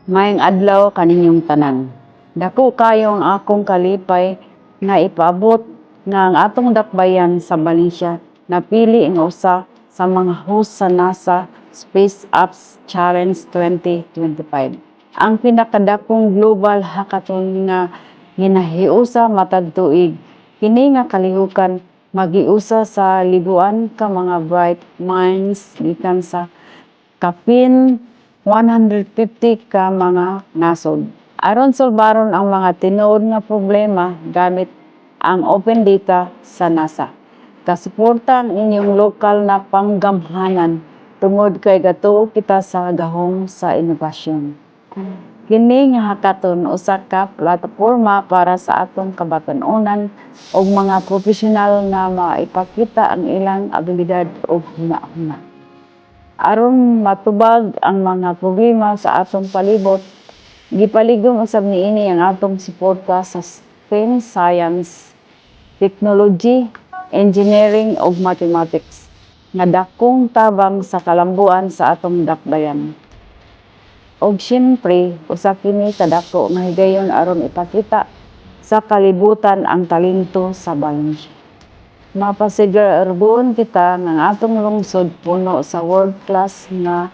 Maayong adlaw kaninyong tanan. Dako kayo ang akong kalipay nga ipaabot nga ang atong dakbayan sa Valencia napili nga usa sa mga host sa NASA Space Apps Challenge 2025. Ang pinakadakong global hackathon nga ginahiusa matag tuig. Kini nga kalihukan magiusa sa libuan ka mga bright minds gikan sa kapin 150 ka mga nasod. Aron solbaron ang mga tinuod nga problema gamit ang open data sa NASA. Kasuporta ang inyong lokal na panggamhanan tungod kay gatuo kita sa gahom sa inobasyon. Kini nga hackathon usa ka plataporma para sa atong kabag-onon ug mga profesional nga maipakita ang ilang abilidad ug hunahuna. Aron matubag ang mga problema sa atong palibot, gipaligom usab niini ang atong suporta sa STEM science, technology, engineering ug mathematics nga dakong tabang sa kalambuan sa atong dakbayan. Og syempre, usa kini kadako nga higayon aron ipakita sa kalibutan ang talento sa Valencia. Mapasigurahon kita nga ang atong lungsod puno sa world-class nga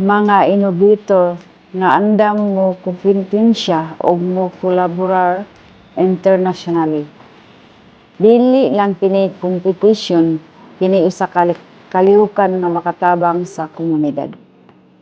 mga innovator nga andam mo kompetensya ug mo kolaborar internationally. Dili lang kini competition, kini usa ka kalihukan nga makatabang sa komunidad.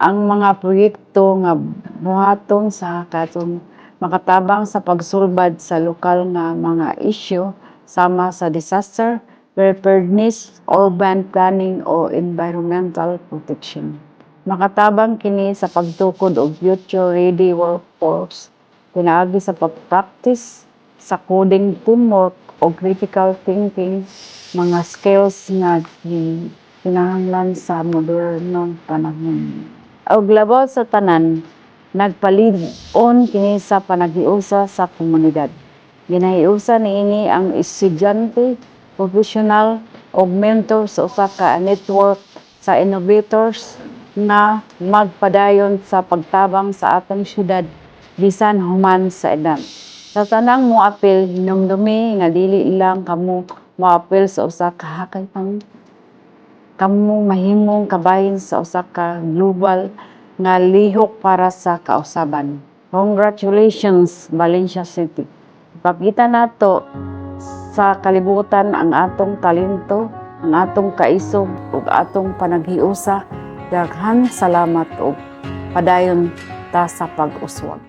Ang mga proyekto nga buhaton sa hackathon makatabang sa pagsulbad sa lokal nga mga isyu sama sa disaster preparedness, urban planning o environmental protection. Makatabang kini sa pagtukod og future-ready workforce, pinaagi sa pag-practice sa coding teamwork o critical thinking, mga skills nga kinahanglan sa modernong panahon. Og labaw sa tanan, nagpalig-on kini sa panaghiusa sa komunidad. Ginahiusa niini ang estudyante, professional ug mentor sa usa ka network sa innovators nga magpadayon sa pagtabang sa atong syudad bisan human sa edad. Sa tanang moapil, hinumdumi nga dili lang kamo moapil sa usa ka hackathon, kamo mahimong kabahin sa usa ka global nga lihok para sa kausaban. Congratulations, Valencia City! Ipakita nato sa kalibutan ang atong talento, ang atong kaisog ug atong panaghiusa. Daghang salamat ug padayon ta sa pag-uswag.